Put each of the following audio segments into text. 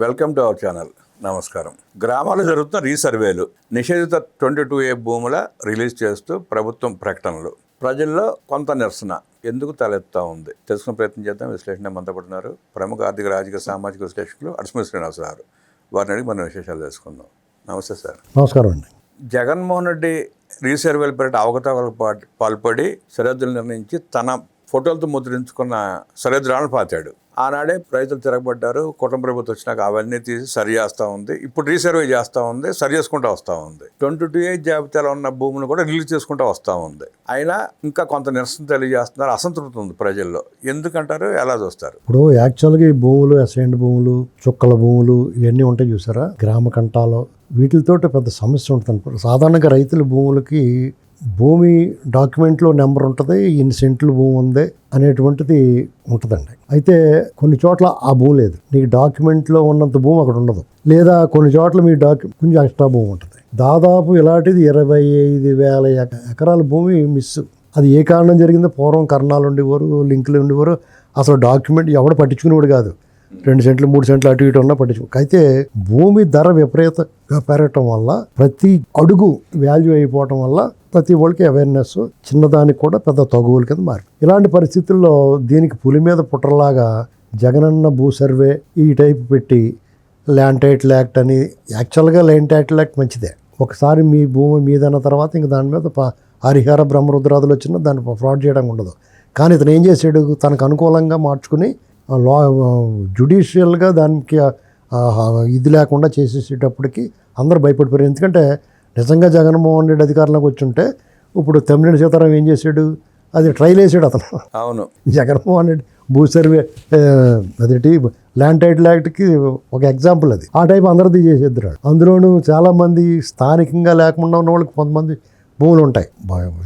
Welcome to our channel. నమస్కారం. గ్రామాల్లో జరుగుతున్న రీసర్వేలు, నిషేధిత 22A భూముల రిలీజ్ చేస్తూ ప్రభుత్వం ప్రకటనలు, ప్రజల్లో కొంత నిరసన ఎందుకు తలెత్తా ఉంది తెలుసుకునే ప్రయత్నం చేద్దాం. విశ్లేషణ మంతపడుతున్నారు ప్రముఖ ఆర్థిక రాజకీయ సామాజిక విశ్లేషకులు అడస్మూరి శ్రీనివాస గారు. వారిని అడిగి మనం విశేషాలు తెలుసుకుందాం. నమస్తే సార్. నమస్కారం అండి. జగన్మోహన్ రెడ్డి రీసర్వేలు పేరిట అవకతవకలకు పాల్పడి సరిహద్దులు నిర్ణయించి తన ఫోటోలతో ముద్రించుకున్న సరిహద్దులను పాతాడు. ఆనాడే రైతులు తిరగబడ్డారు. కుటుంబ ప్రభుత్వం వచ్చినాక అవన్నీ తీసి సరి చేస్తూ ఉంది. ఇప్పుడు రీసర్వే చేస్తూ ఉంది, సరి చేసుకుంటూ వస్తూ ఉంది. 22A జాబితాలో ఉన్న భూములు కూడా రిలీజ్ చేసుకుంటూ వస్తూ ఉంది. అయినా ఇంకా కొంత నిరసన తెలియజేస్తున్నారు. అసంతృప్తి ఉంది ప్రజల్లో. ఎందుకంటారు, ఎలా చూస్తారు? ఇప్పుడు యాక్చువల్గా ఈ భూములు, అసైన్డ్ భూములు, చుక్కల భూములు ఇవన్నీ ఉంటాయి చూసారా, గ్రామ కంటాలో వీటితో పెద్ద సమస్య ఉంటుంది. సాధారణంగా రైతుల భూములకి భూమి డాక్యుమెంట్లో నెంబర్ ఉంటుంది, ఇన్ని సెంట్లు భూమి ఉంది అనేటువంటిది ఉంటుందండి. అయితే కొన్ని చోట్ల ఆ భూమి లేదు, నీకు డాక్యుమెంట్లో ఉన్నంత భూమి అక్కడ ఉండదు. లేదా కొన్ని చోట్ల మీ కొంచెం ఎక్స్ట్రా భూమి ఉంటుంది. దాదాపు ఇలాంటిది 25,000 ఎకరాల భూమి మిస్. అది ఏ కారణం జరిగిందో, పూర్వం కర్ణాలు ఉండేవారు, లింకులు ఉండేవారు, అసలు డాక్యుమెంట్ ఎవడు పట్టించుకునేవాడు కాదు. 2 సెంట్లు 3 సెంట్లు అటు ఇటు ఉన్నా పట్టించుకో. అయితే భూమి ధర విపరీతంగా పెరగటం వల్ల, ప్రతి అడుగు వాల్యూ అయిపోవటం వల్ల ప్రతి వాళ్ళకి అవేర్నెస్ చిన్నదానికి కూడా పెద్ద తగువుల కింద మారి, ఇలాంటి పరిస్థితుల్లో దీనికి పులి మీద పుట్టలాగా జగనన్న భూ సర్వే ఈ టైపు పెట్టి ల్యాండ్ టైటిల్ యాక్ట్ అని. యాక్చువల్గా ల్యాండ్ టైటిల్ యాక్ట్ మంచిదే. ఒకసారి మీ భూమి మీదన్న తర్వాత ఇంక దాని మీద హరిహర బ్రహ్మరుద్రాదులు వచ్చినా దాన్ని ఫ్రాడ్ చేయడం ఉండదు. కానీ ఇతను ఏం చేసాడు, తనకు అనుకూలంగా మార్చుకుని జ్యుడిషియల్గా దానికి ఇది లేకుండా చేసేసేటప్పటికి అందరూ భయపడిపోయారు. ఎందుకంటే నిజంగా జగన్మోహన్ రెడ్డి అధికారంలోకి వచ్చుంటే ఇప్పుడు తమ్మినేని సీతారాం ఏం చేశాడు, అది ట్రైల్ వేసాడు అతను. అవును, జగన్మోహన్ రెడ్డి భూ సర్వే అదేంటి ల్యాండ్ టైటిల్ యాక్ట్కి ఒక ఎగ్జాంపుల్ అది. ఆ టైప్ అందరిది చేసేద్దరు. అందులోనూ చాలామంది స్థానికంగా లేకుండా ఉన్న వాళ్ళకి కొంతమంది భూములు ఉంటాయి,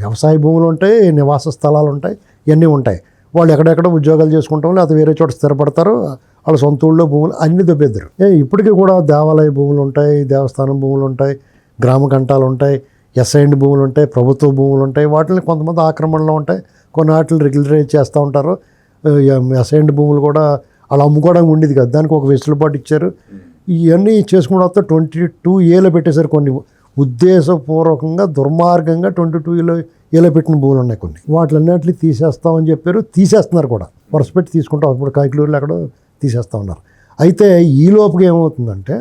వ్యవసాయ భూములు ఉంటాయి, నివాస స్థలాలు ఉంటాయి, ఇవన్నీ ఉంటాయి. వాళ్ళు ఎక్కడెక్కడ ఉద్యోగాలు చేసుకుంటాం, లేకపోతే వేరే చోట స్థిరపడతారు, వాళ్ళ సొంత ఊళ్ళో భూములు అన్ని దొబ్బేద్దరు. ఇప్పటికీ కూడా దేవాలయ భూములు ఉంటాయి, దేవస్థానం భూములు ఉంటాయి, గ్రామ కంటాలు ఉంటాయి, అసైన్డ్ భూములు ఉంటాయి, ప్రభుత్వ భూములు ఉంటాయి. వాటిని కొంతమంది ఆక్రమణలో ఉంటాయి, కొన్ని వాటిని రెగ్యులరైజ్ చేస్తూ ఉంటారు. అసైన్డ్ భూములు కూడా అలా అమ్ముకోవడానికి ఉండేది కదా, దానికి ఒక వెసులుబాటు ఇచ్చారు. ఇవన్నీ చేసుకున్న తర్వాత 22Aలో పెట్టేశారు. కొన్ని ఉద్దేశపూర్వకంగా దుర్మార్గంగా 22Aలో పెట్టిన భూములు ఉన్నాయి కొన్ని. వాటిలన్నింటినీ తీసేస్తామని చెప్పారు, తీసేస్తున్నారు కూడా. వరుస పెట్టి తీసుకుంటాం. ఇప్పుడు కైకలూరులో అక్కడ తీసేస్తూ ఉన్నారు. అయితే ఈ లోపుగా ఏమవుతుందంటే,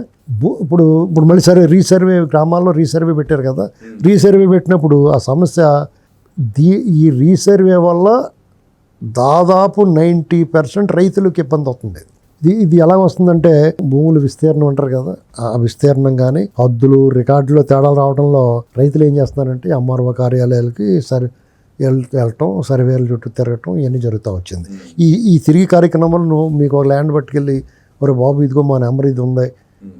ఇప్పుడు మళ్ళీ రీసర్వే, గ్రామాల్లో రీసర్వే పెట్టారు కదా. రీసర్వే పెట్టినప్పుడు ఆ సమస్య, ఈ రీసర్వే వల్ల దాదాపు 90% రైతులకు ఇబ్బంది అవుతుంది. ఇది ఎలా వస్తుందంటే, భూములు విస్తీర్ణం అంటారు కదా, ఆ విస్తీర్ణం కానీ హద్దులు రికార్డులో తేడాలు రావడంలో రైతులు ఏం చేస్తున్నారంటే ఎంఆర్ఓ కార్యాలయాలకి వెళ్ళటం, సర్వేల చుట్టూ తిరగటం, ఇవన్నీ జరుగుతూ వచ్చింది. ఈ తిరిగి కార్యక్రమంలో మీకు ఒక ల్యాండ్ పట్టుకెళ్ళి, ఒరే బాబు ఇదిగో మా నెంబర్ ఇది ఉంది,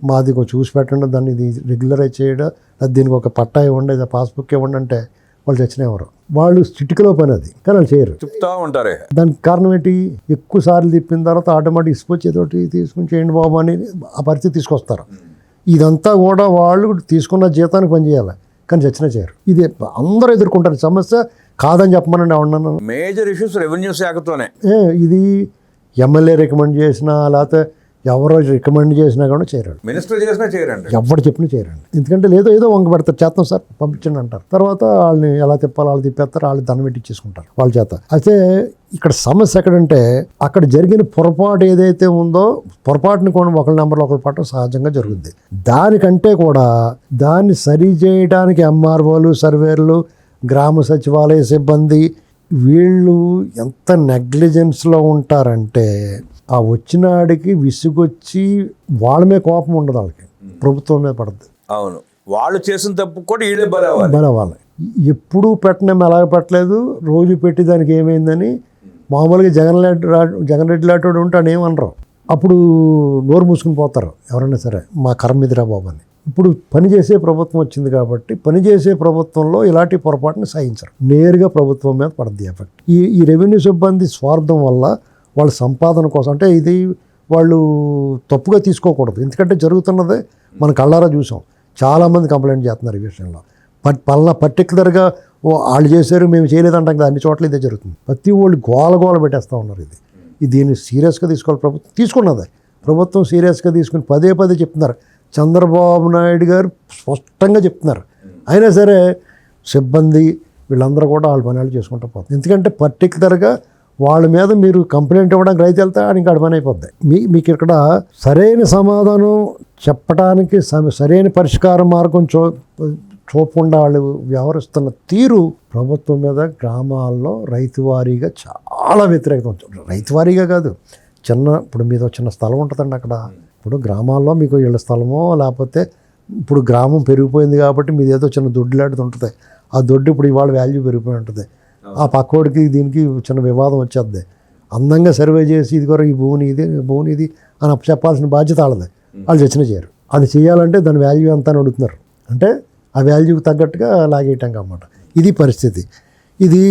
మాది చూసి పెట్టండి, దాన్ని ఇది రెగ్యులరైజ్ చేయడం, అది దీనికి ఒక పట్టా ఇవ్వండి, పాస్బుక్ ఇవ్వండి అంటే వాళ్ళు చచ్చినవారు. వాళ్ళు చిటికలో పని అది, కానీ వాళ్ళు చేయరు, చెప్తా ఉంటారు. దానికి కారణం ఏంటి, ఎక్కువ సార్లు తిప్పిన తర్వాత ఆటోమేటిక్ ఇసుకొచ్చి ఏదోటి తీసుకుని చేయండి బాబు అని ఆ పరిస్థితి తీసుకొస్తారు. ఇదంతా కూడా వాళ్ళు తీసుకున్న జీతానికి పనిచేయాలి, కానీ చచ్చినా చేయరు. ఇది అందరూ ఎదుర్కొంటారు సమస్య. కాదని చెప్పమనండి ఎవరన్నా. మేజర్ ఇష్యూస్ రెవెన్యూ శాఖతోనే. ఇది ఎమ్మెల్యే రికమెండ్ చేసినా, లేకపోతే ఎవరో రికమెండ్ చేసినా కూడా చేయరండి. మినిస్టర్ చేసినా చేయరండి, ఎవరు చెప్పినా చేయరండి. ఎందుకంటే ఏదో వంక పెడతారు, చేస్తాం సార్ పంపించండి అంటారు. తర్వాత వాళ్ళని ఎలా తిప్పాలి వాళ్ళు తిప్పేస్తారు, వాళ్ళు దండం పెట్టించేసుకుంటారు వాళ్ళ చేత. అయితే ఇక్కడ సమస్య ఎక్కడంటే, అక్కడ జరిగిన పొరపాటు ఏదైతే ఉందో, పొరపాటుని కొన్ని ఒకళ్ళ నెంబర్లో ఒకళ్ళు పట్టడం సహజంగా జరుగుద్ది. దానికంటే కూడా దాన్ని సరి చేయడానికి ఎంఆర్ఓలు, సర్వేర్లు, గ్రామ సచివాలయ సిబ్బంది వీళ్ళు ఎంత నెగ్లిజెన్స్లో ఉంటారంటే, ఆ వచ్చినాడికి విసుగొచ్చి వాళ్ళ మీద కోపం ఉండదు, వాళ్ళకి ప్రభుత్వం మీద పడుతుంది. అవును, వాళ్ళు చేసిన తప్పు కూడా వీళ్ళే బలవాలి. ఎప్పుడూ పెట్టడం ఎలాగ పెట్టలేదు, రోజు పెట్టి దానికి ఏమైందని మామూలుగా జగన్ రెడ్డి లాంటి ఉంటాడు ఏమనరు. అప్పుడు నోరు మూసుకుని పోతారు ఎవరైనా సరే, మా కర్మ ఇదిరా బాబు అని. ఇప్పుడు పనిచేసే ప్రభుత్వం వచ్చింది కాబట్టి, పనిచేసే ప్రభుత్వంలో ఇలాంటి పొరపాటుని సహించరు, నేరుగా ప్రభుత్వం మీద పడుతుంది ఎఫెక్ట్. ఈ రెవెన్యూ సిబ్బంది స్వార్థం వల్ల, వాళ్ళ సంపాదన కోసం, అంటే ఇది వాళ్ళు తప్పుగా తీసుకోకూడదు. ఎందుకంటే జరుగుతున్నదే మన కళ్ళారా చూసాం. చాలామంది కంప్లైంట్ చేస్తున్నారు ఈ విషయంలో. పర్టికులర్గా వాళ్ళు చేశారు మేము చేయలేదంటాం కదా, అన్ని చోట్ల ఇదే జరుగుతుంది. ప్రతి వాళ్ళు గోల పెట్టేస్తూ ఉన్నారు. దీన్ని సీరియస్గా తీసుకోవాలి ప్రభుత్వం. తీసుకున్నదే ప్రభుత్వం సీరియస్గా తీసుకుని పదే పదే చెప్తున్నారు. చంద్రబాబు నాయుడు గారు స్పష్టంగా చెప్తున్నారు. అయినా సరే సిబ్బంది వీళ్ళందరూ కూడా వాళ్ళ పని వాళ్ళు చేసుకుంటూ పోతుంది. ఎందుకంటే పర్టికులర్గా వాళ్ళ మీద మీరు కంప్లైంట్ ఇవ్వడానికి రైతు వెళ్తే ఇంకా పని అయిపోద్ది. మీకు ఇక్కడ సరైన సమాధానం చెప్పడానికి సరైన పరిష్కార మార్గం చూపకుండా వాళ్ళు వ్యవహరిస్తున్న తీరు ప్రభుత్వం మీద గ్రామాల్లో రైతువారీగా చాలా వ్యతిరేకత ఉంటుంది. రైతువారీగా కాదు, ఇప్పుడు మీద చిన్న స్థలం ఉంటుందండి అక్కడ. ఇప్పుడు గ్రామాల్లో మీకు ఇళ్ళ స్థలమో లేకపోతే ఇప్పుడు గ్రామం పెరిగిపోయింది కాబట్టి మీది ఏదో చిన్న దొడ్డు లాంటిది ఉంటుంది. ఆ దొడ్డు ఇప్పుడు ఇవాళ వాల్యూ పెరిగిపోయి ఉంటుంది. ఆ పక్కోడికి దీనికి చిన్న వివాదం వచ్చేద్ది. అందంగా సర్వే చేసి ఇది కూడా ఈ భూమిని ఇది అని చెప్పాల్సిన బాధ్యత వాళ్ళది. వాళ్ళు చచ్చిన చేయరు. అది చేయాలంటే దాని వాల్యూ ఎంత అని అడుగుతున్నారు. అంటే ఆ వాల్యూకి తగ్గట్టుగా లాగేయటం అన్నమాట. ఇది పరిస్థితి. ఇది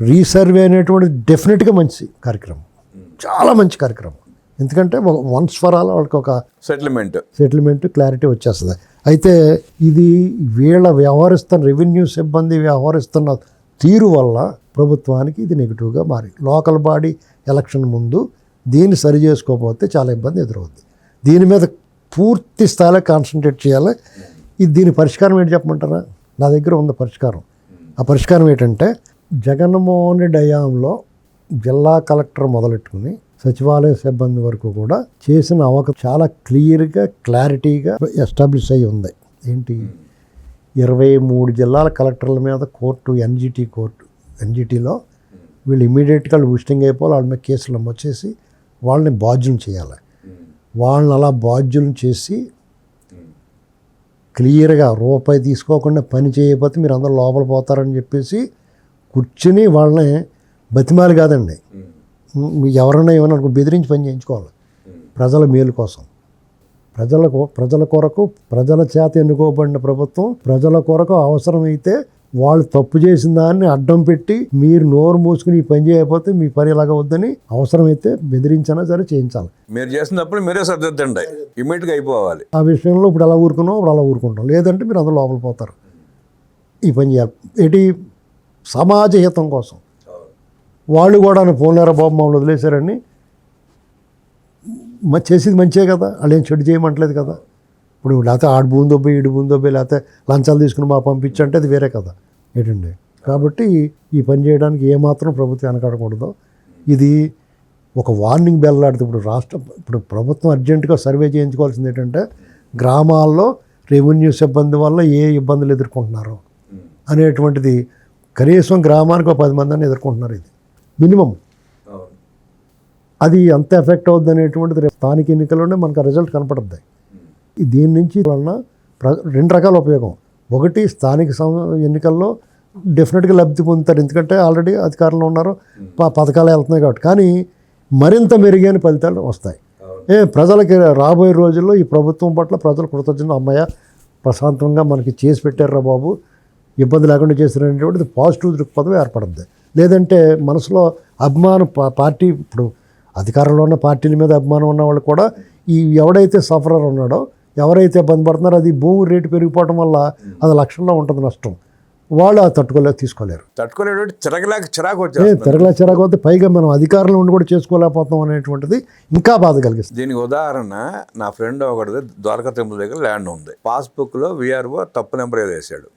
రీసర్వే అనేటువంటి డెఫినెట్గా మంచి కార్యక్రమం, చాలా మంచి కార్యక్రమం. ఎందుకంటే వన్స్ ఫర్ ఆల్ వాళ్ళకి ఒక సెటిల్మెంట్ క్లారిటీ వచ్చేస్తుంది. అయితే ఇది వీళ్ళ రెవెన్యూ సిబ్బంది వ్యవహరిస్తున్న తీరు వల్ల ప్రభుత్వానికి ఇది నెగిటివ్గా మారి లోకల్ బాడీ ఎలక్షన్ ముందు దీన్ని సరి చేసుకోకపోతే చాలా ఇబ్బంది ఎదురవుద్ది. దీని మీద పూర్తి స్థాయిలో కాన్సన్ట్రేట్ చేయాలి. దీని పరిష్కారం ఏంటి చెప్పమంటారా? నా దగ్గర ఉంది పరిష్కారం. ఆ పరిష్కారం ఏంటంటే జగన్మోహన్ రెడ్డి హయాంలో జిల్లా కలెక్టర్ మొదలెట్టుకుని సచివాలయ సిబ్బంది వరకు కూడా చేసిన చాలా క్లియర్గా క్లారిటీగా ఎస్టాబ్లిష్ అయ్యి ఉంది. ఏంటి 23 జిల్లాల కలెక్టర్ల మీద కోర్టు ఎన్జిటీలో వీళ్ళు ఇమీడియట్గా విజిటింగ్ అయిపోవాలి. వాళ్ళ మీద కేసులు నమోదు వాళ్ళని బాధ్యులను చేయాలి. వాళ్ళని అలా బాధ్యులను చేసి క్లియర్గా రూపాయి తీసుకోకుండా పని చేయకపోతే మీరు అందరూ లోపల పోతారని చెప్పేసి కూర్చుని వాళ్ళని బతిమాలి కాదండి, ఎవరైనా ఏమైనా బెదిరించి పని చేయించుకోవాలి. ప్రజల మేలు కోసం, ప్రజల కొరకు, ప్రజల చేత ఎన్నుకోబడిన ప్రభుత్వం ప్రజల కొరకు అవసరమైతే వాళ్ళు తప్పు చేసిన దాన్ని అడ్డం పెట్టి మీరు నోరు మూసుకుని ఈ పని చేయకపోతే మీ పని ఇలాగ వద్దని అవసరమైతే బెదిరించినా సరే చేయించాలి. మీరు చేసినప్పుడు మీరే సర్దిద్దండి, ఇమీడియట్గా అయిపోవాలి. ఆ విషయంలో ఇప్పుడు అలా ఊరుకుంటాం. లేదంటే మీరు అందరూ లోపల పోతారు. ఈ పని చేయాలి. ఏంటి సమాజ హితం కోసం. వాళ్ళు కూడా పోలేరా బాబు మమ్మల్ని వదిలేశారని చేసేది మంచిదే కదా, వాళ్ళు ఏం చెడు చేయమంటలేదు కదా. ఇప్పుడు లేకపోతే ఆడు భూమి దొబ్బి ఈడు భూమి దొబ్బి లేకపోతే లంచాలు తీసుకుని మా పంపించంటే అది వేరే కదా ఏంటండి. కాబట్టి ఈ పని చేయడానికి ఏమాత్రం ప్రభుత్వం వెనకాడకూడదు. ఇది ఒక వార్నింగ్ బెల్ లాంటిది. ఇప్పుడు ప్రభుత్వం అర్జెంటుగా సర్వే చేయించుకోవాల్సింది ఏంటంటే గ్రామాల్లో రెవెన్యూ సిబ్బంది వల్ల ఏ ఇబ్బందులు ఎదుర్కొంటున్నారు అనేటువంటిది. కనీసం గ్రామానికి 10 మందిని ఎదుర్కొంటున్నారు. ఇది మినిమం. అది ఎంత ఎఫెక్ట్ అవుద్ది అనేటువంటిది రేపు స్థానిక ఎన్నికల్లోనే మనకు రిజల్ట్ కనపడుద్ది. దీని నుంచి వలన 2 రకాల ఉపయోగం. ఒకటి, స్థానిక ఎన్నికల్లో డెఫినెట్గా లబ్ధి పొందుతారు, ఎందుకంటే ఆల్రెడీ అధికారంలో ఉన్నారు, పథకాలు వెళ్తున్నాయి కాబట్టి. కానీ మరింత మెరుగైన ఫలితాలు వస్తాయి. ప్రజలకి రాబోయే రోజుల్లో ఈ ప్రభుత్వం పట్ల ప్రజలు కృతజ్ఞత, అమ్మయ్య ప్రశాంతంగా మనకి చేసి పెట్టారా బాబు, ఇబ్బంది లేకుండా చేశారనేటువంటిది పాజిటివ్ దృక్పథం ఏర్పడుద్ది. లేదంటే మనసులో అభిమానం, పార్టీ ఇప్పుడు అధికారంలో ఉన్న పార్టీల మీద అభిమానం ఉన్న వాళ్ళు కూడా ఎవడైతే సఫరర్ ఉన్నాడో, ఎవరైతే ఇబ్బంది పడుతున్నారో, అది భూమి రేటు పెరిగిపోవడం వల్ల అది లక్షల్లో ఉంటుంది నష్టం. వాళ్ళు అది తీసుకోలేరు. చిరాకు వస్తే పైగా మనం అధికారంలో ఉండి కూడా చేసుకోలేకపోతాం అనేటువంటిది ఇంకా బాధ కలిగిస్తుంది. దీనికి ఉదాహరణ నా ఫ్రెండ్ ఒకటిది ద్వారకా తిరుమల దగ్గర ల్యాండ్ ఉంది. పాస్బుక్లో విఆర్ఓ తప్పు నెంబర్ ఏదో వేసాడు.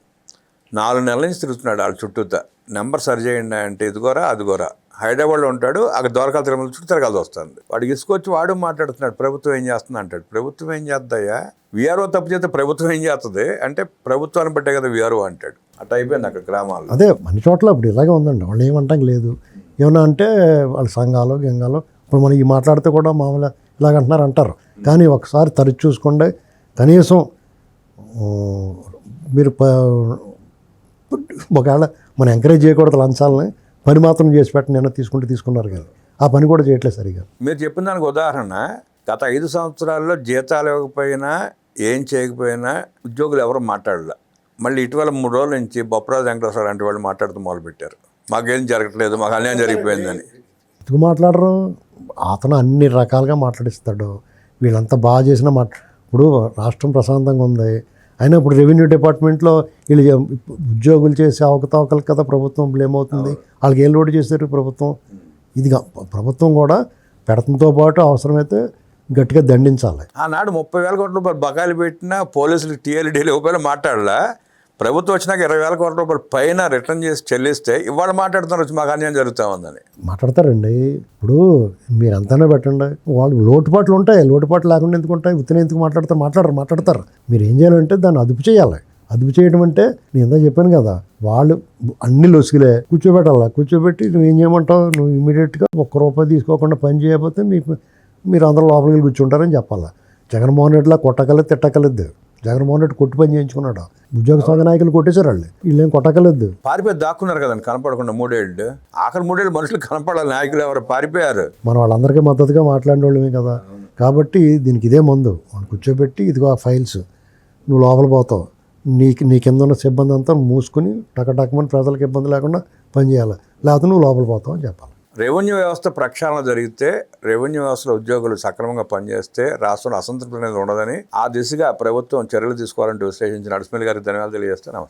4 నెలల నుంచి తిరుగుతున్నాడు వాళ్ళ చుట్టూతా. నెంబర్ సరి చేయండి అంటే ఇదిగోరా అదిగోరా. హైదరాబాద్లో ఉంటాడు, అక్కడ ద్వారకా తిరుమల చుట్టూ తిరగాల్సి వస్తుంది. వాడికి ఇసుకొచ్చి వాడు మాట్లాడుతున్నాడు, ప్రభుత్వం ఏం చేస్తుంది అంటాడు. ప్రభుత్వం ఏం చేద్దాయా, విఆర్ఓ తప్పు చేస్తే ప్రభుత్వం ఏం చేస్తుంది అంటే ప్రభుత్వాన్ని బట్టే కదా విఆర్ఓ అంటాడు. అట్లా అయిపోయింది అక్కడ గ్రామాల్లో. అదే మన చోట్ల ఇప్పుడు ఇలాగే ఉందండి. వాళ్ళు ఏమంటాం లేదు, ఏమన్నా అంటే వాళ్ళ సంఘాలు గంగాలు ఇప్పుడు మనకి మాట్లాడితే కూడా మామూలుగా ఇలాగంటున్నారు అంటారు. కానీ ఒకసారి తరచు చూసుకోండి, కనీసం మీరు ఒకవేళ మనం ఎంకరేజ్ చేయకూడదు లంచాలని, పని మాత్రం చేసి పెట్టండి నేను తీసుకున్నారు కానీ ఆ పని కూడా చేయట్లేదు సరిగా. మీరు చెప్పిన దానికి ఉదాహరణ, గత 5 సంవత్సరాల్లో జీతాలు ఇవ్వకపోయినా ఏం చేయకపోయినా ఉద్యోగులు ఎవరు మాట్లాడలే. మళ్ళీ ఇటీవల 3 రోజుల నుంచి బొప్పరాజు వెంకటేశ్వర లాంటి వాళ్ళు మాట్లాడుతూ మొదలుపెట్టారు, మాకేం జరగట్లేదు, మాకు అన్యాయం జరిగిపోయిందని. ఎందుకు మాట్లాడరు? అతను అన్ని రకాలుగా మాట్లాడిస్తాడు. వీళ్ళంతా బాగా చేసిన ఇప్పుడు రాష్ట్రం ప్రశాంతంగా ఉంది, అయినా ఇప్పుడు రెవెన్యూ డిపార్ట్మెంట్లో వీళ్ళు ఉద్యోగులు చేసే అవకతవకలు కదా ప్రభుత్వం బ్లేమ్ అవుతుంది. వాళ్ళకి ఏం లోటు చేశారు ప్రభుత్వం? ఇదిగా ప్రభుత్వం కూడా పెడతంతో పాటు అవసరమైతే గట్టిగా దండించాలి. ఆనాడు 30,000 కోట్ల రూపాయలు బకాయిలు పెట్టినా పోలీసులకు టీఎల్డీలు రూపాయలు మాట్లాడలా. ప్రభుత్వం వచ్చినాక 20,000 కోట్ల రూపాయలు పైన రిటర్న్ చేసి చెల్లిస్తే ఇవాళ మాట్లాడుతున్నారు వచ్చి మాకు అన్యాయం జరుగుతూ ఉందని. మాట్లాడతారండి. ఇప్పుడు మీరు అంతానే పెట్టండి, వాళ్ళు లోటుపాట్లు ఉంటాయి. లోటుపాట్లు లేకుండా ఎందుకు ఉంటాయి? ఉత్తనే ఎందుకు మాట్లాడతారు. మీరు ఏం చేయాలంటే దాన్ని అదుపు చేయాలి. అదుపు చేయడం అంటే నేను ఇందా చెప్పాను కదా, వాళ్ళు అన్ని లొసుగులే కూర్చోబెట్టి నువ్వు ఏం చేయమంటావు, నువ్వు ఇమీడియట్గా ₹1 తీసుకోకుండా పని చేయకపోతే మీరు అందరూ లోపలికి కూర్చుంటారని చెప్పాలి. జగన్మోహన్ రెడ్డిలా కొట్టకలేదు తిట్టకలేదు. జగన్మోహన్ రెడ్డి కొట్టి పని చేయించుకున్నాడు. ఉద్యోగ సంఘ నాయకులు కొట్టేశారు వాళ్ళు. వీళ్ళేం కొట్టకలేదు. పారిపోయి దాక్కున్నారు కదండి కనపడకుండా 3 ఏళ్ళు. ఆఖరి 3 ఏళ్ళు మనుషులు కనపడాలి, నాయకులు ఎవరు పారిపోయారు. మనం వాళ్ళందరికీ మద్దతుగా మాట్లాడిన వాళ్ళమే కదా. కాబట్టి దీనికి ఇదే మందు. వాళ్ళు కూర్చోబెట్టి ఇదిగో ఆ ఫైల్స్, నువ్వు లోపల పోతావు, నీ కింద ఉన్న సిబ్బంది అంతా మూసుకుని టకటకమని ప్రజలకు ఇబ్బంది లేకుండా పనిచేయాలి, లేకపోతే నువ్వు లోపల పోతావు అని చెప్పాలి. రెవెన్యూ వ్యవస్థ ప్రక్షాళన జరిగితే, రెవెన్యూ వ్యవస్థలో ఉద్యోగులు సక్రమంగా పనిచేస్తే రాష్ట్రంలో అసంతృప్తి అనేది ఉండదని, ఆ దిశగా ప్రభుత్వం చర్యలు తీసుకోవాలంటూ విశ్లేషించిన అడిస్మల్ గారికి ధన్యవాదాలు తెలియజేస్తే నమస్కారం.